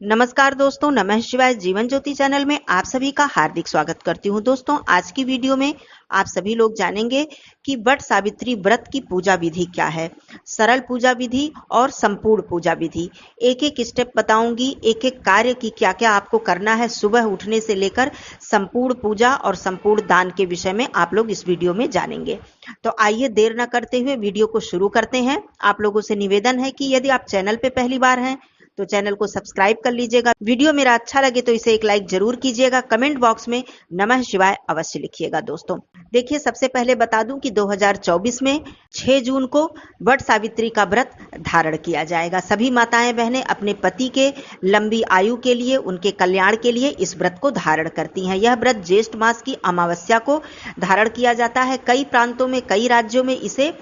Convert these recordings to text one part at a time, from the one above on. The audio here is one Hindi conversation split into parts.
नमस्कार दोस्तों, नमः शिवाय। जीवन ज्योति चैनल में आप सभी का हार्दिक स्वागत करती हूं। दोस्तों, आज की वीडियो में आप सभी लोग जानेंगे कि वट सावित्री व्रत की पूजा विधि क्या है। सरल पूजा विधि और संपूर्ण पूजा विधि, एक एक स्टेप बताऊंगी, एक एक कार्य की क्या क्या आपको करना है सुबह उठने से लेकर संपूर्ण पूजा और संपूर्ण दान के विषय में आप लोग इस वीडियो में जानेंगे। तो आइए देर न करते हुए वीडियो को शुरू करते हैं। आप लोगों से निवेदन है कि यदि आप चैनल पे पहली बार हैं तो चैनल को सब्सक्राइब कर लीजिएगा। वीडियो मेरा अच्छा लगे तो इसे एक लाइक जरूर कीजिएगा। कमेंट बॉक्स में नमः शिवाय अवश्य लिखिएगा। दोस्तों देखिए, सबसे पहले बता दूं कि 2024 में 6 जून को वट सावित्री का व्रत धारण किया जाएगा। सभी माताएं बहनें अपने पति के लंबी आयु के लिए, उनके कल्याण के लिए इस व्रत को धारण करती हैं। यह व्रत ज्येष्ठ मास की अमावस्या को धारण किया जाता है। कई प्रांतों में, कई राज्यों में इसे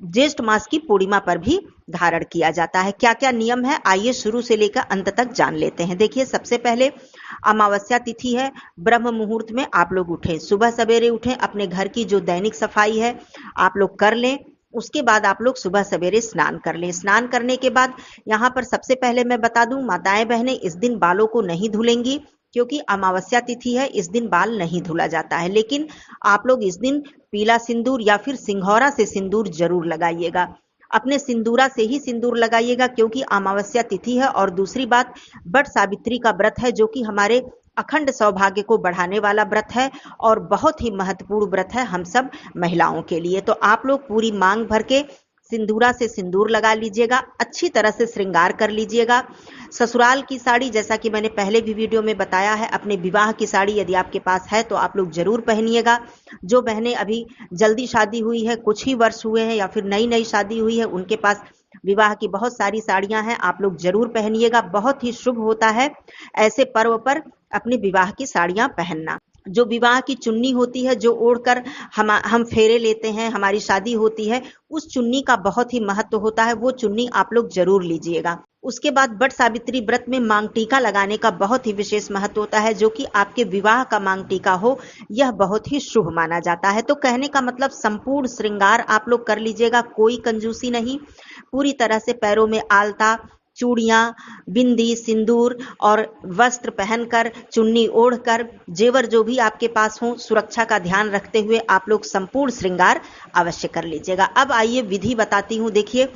ज्येष्ठ मास की पूर्णिमा पर भी धारण किया जाता है। क्या क्या नियम है, आइए शुरू से लेकर अंत तक जान लेते हैं। देखिए, सबसे पहले अमावस्या तिथि है। ब्रह्म मुहूर्त में आप लोग उठें, सुबह सवेरे उठें। अपने घर की जो दैनिक सफाई है आप लोग कर लें। उसके बाद आप लोग सुबह सवेरे स्नान कर लें। स्नान करने के बाद यहाँ पर सबसे पहले मैं बता दूं, माताएं बहनें इस दिन बालों को नहीं धुलेंगी, क्योंकि अमावस्या तिथि है। इस दिन बाल नहीं धुला जाता है। लेकिन आप लोग इस दिन पीला सिंदूर या फिर सिंघौरा से सिंदूर जरूर लगाइएगा। अपने सिंदूरा से ही सिंदूर लगाइएगा, क्योंकि अमावस्या तिथि है। और दूसरी बात, वट सावित्री का व्रत है, जो कि हमारे अखंड सौभाग्य को बढ़ाने वाला व्रत है और बहुत ही महत्वपूर्ण व्रत है हम सब महिलाओं के लिए। तो आप लोग पूरी मांग भर के सिंदूरा से सिंदूर लगा लीजिएगा। अच्छी तरह से श्रृंगार कर लीजिएगा। ससुराल की साड़ी, जैसा कि मैंने पहले भी वीडियो में बताया है, अपने विवाह की साड़ी यदि आपके पास है तो आप लोग जरूर पहनिएगा। जो बहनें अभी जल्दी शादी हुई है, कुछ ही वर्ष हुए हैं, या फिर नई नई शादी हुई है, उनके पास विवाह की बहुत सारी साड़ियां हैं, आप लोग जरूर पहनिएगा। बहुत ही शुभ होता है ऐसे पर्व पर अपने विवाह की साड़ियां पहनना। जो विवाह की चुन्नी होती है, जो ओढ़कर हम फेरे लेते हैं, हमारी शादी होती है, उस चुन्नी का बहुत ही महत्व होता है। वो चुन्नी आप लोग जरूर लीजिएगा। उसके बाद वट सावित्री व्रत में मांग टीका लगाने का बहुत ही विशेष महत्व होता है, जो कि आपके विवाह का मांग टीका हो, यह बहुत ही शुभ माना जाता है। तो कहने का मतलब, संपूर्ण श्रृंगार आप लोग कर लीजिएगा, कोई कंजूसी नहीं। पूरी तरह से पैरों में आलता, चूड़ियां, बिंदी, सिंदूर और वस्त्र पहनकर, चुन्नी ओढ़कर, जेवर जो भी आपके पास हो, सुरक्षा का ध्यान रखते हुए आप लोग संपूर्ण श्रृंगार अवश्य कर लीजिएगा। अब आइए विधि बताती हूँ। देखिए,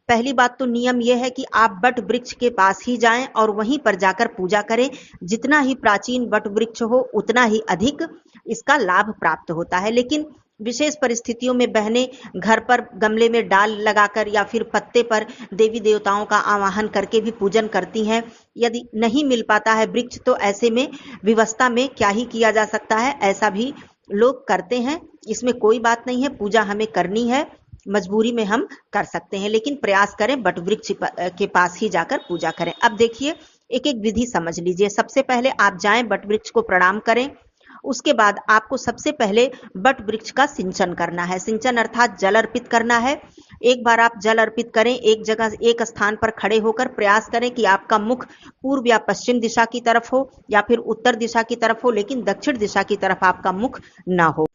पहली बात तो नियम यह है कि आप वट वृक्ष के पास ही जाएं और वहीं पर जाकर पूजा करें। जितना ही प्राचीन वट वृक्ष हो उतना ही अधिक इसका लाभ प्राप्त होता है। लेकिन विशेष परिस्थितियों में बहनें घर पर गमले में डाल लगाकर या फिर पत्ते पर देवी देवताओं का आवाहन करके भी पूजन करती हैं। यदि नहीं मिल पाता है वृक्ष, तो ऐसे में विवस्था में क्या ही किया जा सकता है, ऐसा भी लोग करते हैं। इसमें कोई बात नहीं है, पूजा हमें करनी है, मजबूरी में हम कर सकते हैं, लेकिन प्रयास करें वट वृक्ष के पास ही जाकर पूजा करें। अब देखिए, एक एक विधि समझ लीजिए। सबसे पहले आप जाएं, वट वृक्ष को प्रणाम करें। उसके बाद आपको सबसे पहले वट वृक्ष का सिंचन करना है। सिंचन अर्थात जल अर्पित करना है। एक बार आप जल अर्पित करें, एक जगह एक स्थान पर खड़े होकर प्रयास करें कि आपका मुख पूर्व या पश्चिम दिशा की तरफ हो या फिर उत्तर दिशा की तरफ हो, लेकिन दक्षिण दिशा की तरफ आपका मुख न हो।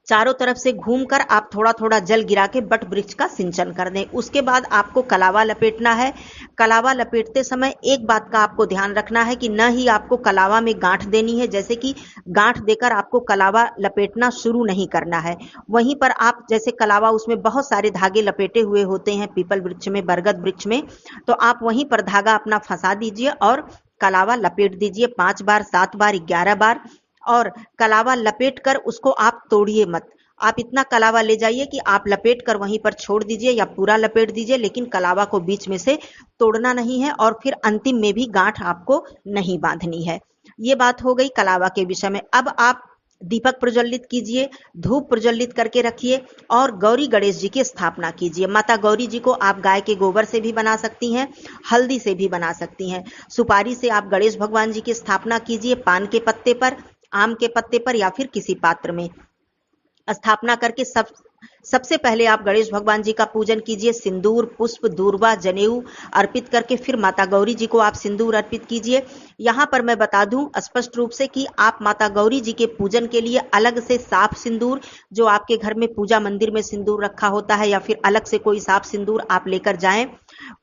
चारों तरफ से घूमकर आप थोड़ा थोड़ा जल गिरा के वट वृक्ष का सिंचन कर दें। उसके बाद आपको कलावा लपेटना है। कलावा लपेटते समय एक बात का आपको ध्यान रखना है कि न ही आपको कलावा में गांठ देनी है, जैसे कि गांठ देकर आपको कलावा लपेटना शुरू नहीं करना है। वहीं पर आप जैसे कलावा, उसमें बहुत सारे धागे लपेटे हुए होते हैं, पीपल वृक्ष में, बरगद वृक्ष में, तो आप वहीं पर धागा अपना फंसा दीजिए और कलावा लपेट दीजिए 5 बार, 7 बार, 11 बार। और कलावा लपेट कर उसको आप तोड़िए मत। आप इतना कलावा ले जाइए कि आप लपेट कर वहीं पर छोड़ दीजिए या पूरा लपेट दीजिए, लेकिन कलावा को बीच में से तोड़ना नहीं है और फिर अंतिम में भी गांठ आपको नहीं बांधनी है। ये बात हो गई कलावा के विषय में। अब आप दीपक प्रज्वलित कीजिए, धूप प्रज्वलित करके रखिए और गौरी गणेश जी की स्थापना कीजिए। माता गौरी जी को आप गाय के गोबर से भी बना सकती हैं, हल्दी से भी बना सकती हैं। सुपारी से आप गणेश भगवान जी की स्थापना कीजिए, पान के पत्ते पर, आम के पत्ते पर या फिर किसी पात्र में स्थापना करके सब सबसे पहले आप गणेश भगवान जी का पूजन कीजिए। सिंदूर, पुष्प, दूर्वा, जनेऊ अर्पित करके फिर माता गौरी जी को आप सिंदूर अर्पित कीजिए। यहाँ पर मैं बता दूं स्पष्ट रूप से कि आप माता गौरी जी के पूजन के लिए अलग से साफ सिंदूर, जो आपके घर में पूजा मंदिर में सिंदूर रखा होता है, या फिर अलग से कोई साफ सिंदूर आप लेकर जाएं,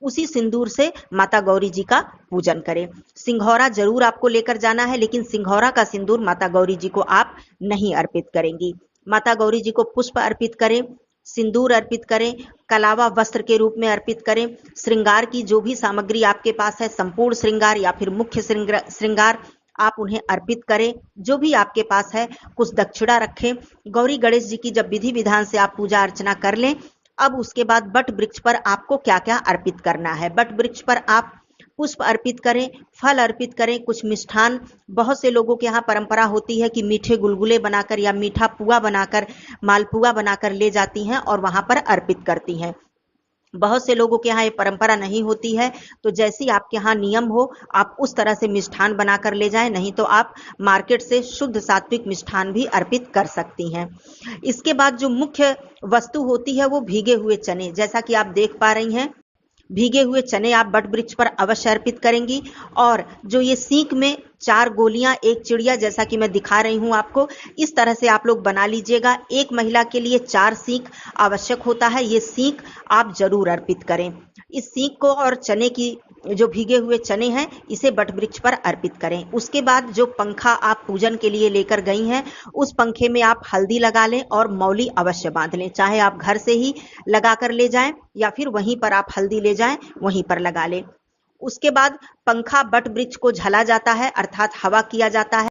उसी सिंदूर से माता गौरी जी का पूजन करें। सिंघौरा जरूर आपको लेकर जाना है, लेकिन सिंघौरा का सिंदूर माता गौरी जी को आप नहीं अर्पित करेंगी। माता गौरी जी को पुष्प अर्पित करें, सिंदूर अर्पित करें, कलावा वस्त्र के रूप में अर्पित करें। श्रृंगार की जो भी सामग्री आपके पास है, संपूर्ण श्रृंगार या फिर मुख्य श्रृंगार, आप उन्हें अर्पित करें। जो भी आपके पास है कुछ दक्षिणा रखें। गौरी गणेश जी की जब विधि विधान से आप पूजा अर्चना कर लें, अब उसके बाद बट वृक्ष पर आपको क्या क्या अर्पित करना है। बट वृक्ष पर आप पुष्प अर्पित करें, फल अर्पित करें, कुछ मिष्ठान। बहुत से लोगों के यहाँ परंपरा होती है कि मीठे गुलगुले बनाकर या मीठा पुआ बनाकर, मालपुआ बनाकर ले जाती हैं और वहां पर अर्पित करती हैं। बहुत से लोगों के यहाँ ये परंपरा नहीं होती है, तो जैसी आपके यहाँ नियम हो आप उस तरह से मिष्ठान बनाकर ले जाएं, नहीं तो आप मार्केट से शुद्ध सात्विक मिष्ठान भी अर्पित कर सकती हैं। इसके बाद जो मुख्य वस्तु होती है वो भीगे हुए चने, जैसा कि आप देख पा रही हैं, भीगे हुए चने आप बट वृक्ष पर अवश्य अर्पित करेंगी। और जो ये सीख में 4 गोलियां, एक चिड़िया, जैसा कि मैं दिखा रही हूं आपको, इस तरह से आप लोग बना लीजिएगा। एक महिला के लिए 4 सीख आवश्यक होता है, ये सीख आप जरूर अर्पित करें। इस सीख को और चने की, जो भीगे हुए चने हैं, इसे बट वृक्ष पर अर्पित करें। उसके बाद जो पंखा आप पूजन के लिए लेकर गई हैं, उस पंखे में आप हल्दी लगा लें और मौली अवश्य बांध लें। चाहे आप घर से ही लगा कर ले जाएं या फिर वहीं पर आप हल्दी ले जाएं, वहीं पर लगा लें। उसके बाद पंखा बट वृक्ष को झला जाता है, अर्थात हवा किया जाता है।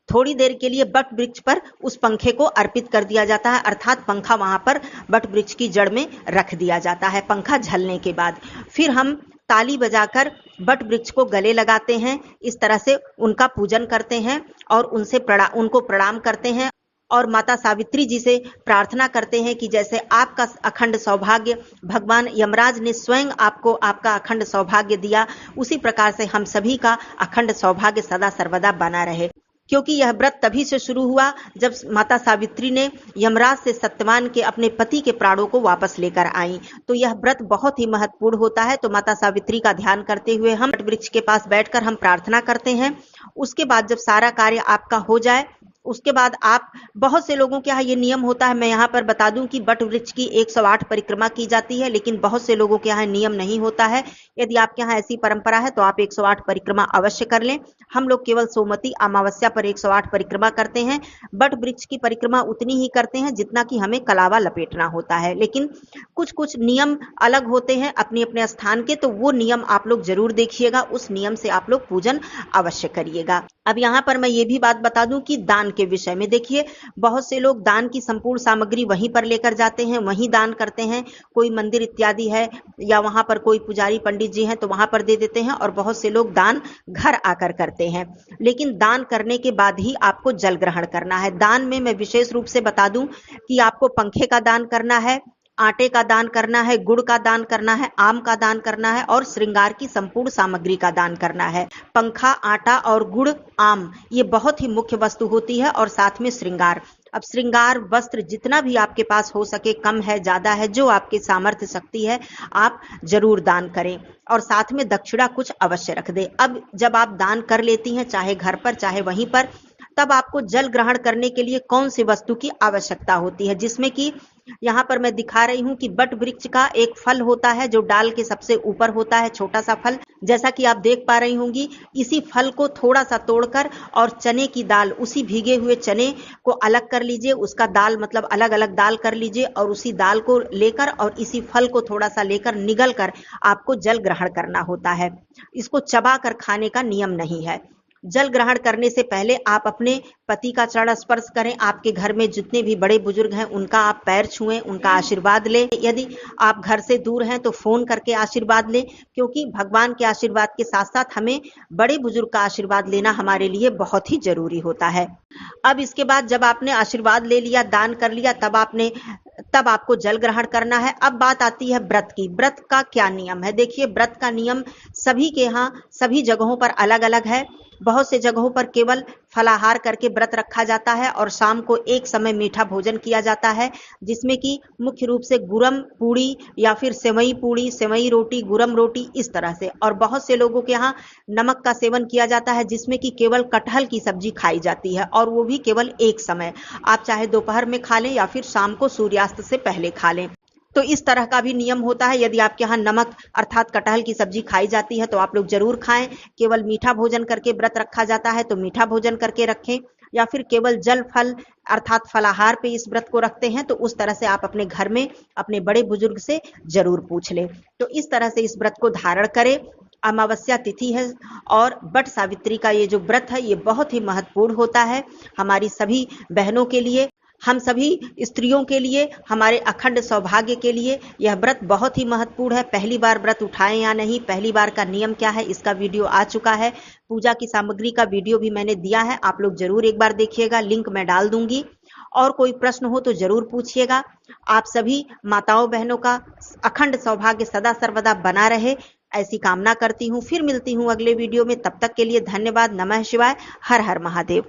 थोड़ी देर के लिए बट वृक्ष पर उस पंखे को अर्पित कर दिया जाता है, अर्थात पंखा वहां पर बट वृक्ष की जड़ में रख दिया जाता है। पंखा झलने के बाद फिर हम ताली बजाकर बट वृक्ष को गले लगाते हैं। इस तरह से उनका पूजन करते हैं और उनको प्रणाम करते हैं और माता सावित्री जी से प्रार्थना करते हैं कि जैसे आपका अखंड सौभाग्य भगवान यमराज ने स्वयं आपको आपका अखंड सौभाग्य दिया, उसी प्रकार से हम सभी का अखंड सौभाग्य सदा सर्वदा बना रहे। क्योंकि यह व्रत तभी से शुरू हुआ जब माता सावित्री ने यमराज से सत्यवान के अपने पति के प्राणों को वापस लेकर आई। तो यह व्रत बहुत ही महत्वपूर्ण होता है। तो माता सावित्री का ध्यान करते हुए हम बट वृक्ष के पास बैठकर हम प्रार्थना करते हैं। उसके बाद जब सारा कार्य आपका हो जाए, उसके बाद आप, बहुत से लोगों के यहाँ ये नियम होता है, मैं यहाँ पर बता दूं कि बट वृक्ष की 108 परिक्रमा की जाती है, लेकिन बहुत से लोगों के यहाँ नियम नहीं होता है। यदि आपके यहाँ ऐसी परंपरा है तो आप 108 परिक्रमा अवश्य कर लें। हम लोग केवल सोमवती अमावस्या पर 108 परिक्रमा करते हैं। बट वृक्ष की परिक्रमा उतनी ही करते हैं जितना कि हमें कलावा लपेटना होता है, लेकिन कुछ कुछ नियम अलग होते हैं अपने अपने स्थान के, तो वो नियम आप लोग जरूर देखिएगा, उस नियम से आप लोग पूजन अवश्य करिएगा। अब यहाँ पर मैं ये भी बात बता दूं कि दान के विषय में, देखिए बहुत से लोग दान की संपूर्ण सामग्री वहीं पर लेकर जाते हैं, वहीं दान करते हैं। कोई मंदिर इत्यादि है या वहां पर कोई पुजारी पंडित जी हैं तो वहां पर दे देते हैं, और बहुत से लोग दान घर आकर करते हैं। लेकिन दान करने के बाद ही आपको जल ग्रहण करना है। दान में मैं विशेष रूप से बता दूं कि आपको पंखे का दान करना है, आटे का दान करना है, गुड़ का दान करना है, आम का दान करना है और श्रृंगार की संपूर्ण सामग्री का दान करना है। पंखा, आटा और गुड़, आम, ये बहुत ही मुख्य वस्तु होती है, और साथ में श्रृंगार। अब श्रृंगार वस्त्र जितना भी आपके पास हो सके, कम है ज्यादा है, जो आपके सामर्थ्य शक्ति है, आप जरूर दान करें और साथ में दक्षिणा कुछ अवश्य रख दे। अब जब आप दान कर लेती हैं, चाहे घर पर चाहे वहीं पर, तब आपको जल ग्रहण करने के लिए कौन सी वस्तु की आवश्यकता होती है, जिसमें कि यहाँ पर मैं दिखा रही हूँ कि बट वृक्ष का एक फल होता है जो डाल के सबसे ऊपर होता है, छोटा सा फल, जैसा कि आप देख पा रही होंगी। इसी फल को थोड़ा सा तोड़कर और चने की दाल, उसी भीगे हुए चने को अलग कर लीजिए, उसका दाल मतलब अलग अलग दाल कर लीजिए, और उसी दाल को लेकर और इसी फल को थोड़ा सा लेकर निगल कर आपको जल ग्रहण करना होता है। इसको चबा कर खाने का नियम नहीं है। जल ग्रहण करने से पहले आप अपने पति का चरण स्पर्श करें। आपके घर में जितने भी बड़े बुजुर्ग हैं उनका आप पैर छुएं, उनका आशीर्वाद लें। यदि आप घर से दूर हैं तो फोन करके आशीर्वाद लें, क्योंकि भगवान के आशीर्वाद के साथ साथ हमें बड़े बुजुर्ग का आशीर्वाद लेना हमारे लिए बहुत ही जरूरी होता है। अब इसके बाद जब आपने आशीर्वाद ले लिया, दान कर लिया, तब आपको जल ग्रहण करना है। अब बात आती है व्रत की। व्रत का क्या नियम है? देखिए, व्रत का नियम सभी के यहाँ सभी जगहों पर अलग अलग है। बहुत से जगहों पर केवल फलाहार करके व्रत रखा जाता है और शाम को एक समय मीठा भोजन किया जाता है, जिसमें कि मुख्य रूप से गुरम पूड़ी या फिर सेवई पूड़ी, सेवई रोटी, गुरम रोटी, इस तरह से। और बहुत से लोगों के यहाँ नमक का सेवन किया जाता है, जिसमें कि केवल कटहल की सब्जी खाई जाती है और वो भी केवल एक समय। आप चाहे दोपहर में खा लें या फिर शाम को सूर्यास्त से पहले खा लें। तो इस तरह का भी नियम होता है। यदि आपके यहाँ नमक अर्थात कटहल की सब्जी खाई जाती है तो आप लोग जरूर खाएं। केवल मीठा भोजन करके व्रत रखा जाता है तो मीठा भोजन करके रखें, या फिर केवल जल फल अर्थात फलाहार पे इस व्रत को रखते हैं तो उस तरह से आप अपने घर में अपने बड़े बुजुर्ग से जरूर पूछ लें। तो इस तरह से इस व्रत को धारण करें। अमावस्या तिथि है और वट सावित्री का ये जो व्रत है ये बहुत ही महत्वपूर्ण होता है हमारी सभी बहनों के लिए, हम सभी स्त्रियों के लिए, हमारे अखंड सौभाग्य के लिए यह व्रत बहुत ही महत्वपूर्ण है। पहली बार व्रत उठाएं या नहीं, पहली बार का नियम क्या है, इसका वीडियो आ चुका है। पूजा की सामग्री का वीडियो भी मैंने दिया है, आप लोग जरूर एक बार देखिएगा, लिंक मैं डाल दूंगी। और कोई प्रश्न हो तो जरूर पूछिएगा। आप सभी माताओं बहनों का अखंड सौभाग्य सदा सर्वदा बना रहे, ऐसी कामना करती हूँ। फिर मिलती हूँ अगले वीडियो में, तब तक के लिए धन्यवाद। नमः शिवाय, हर हर महादेव।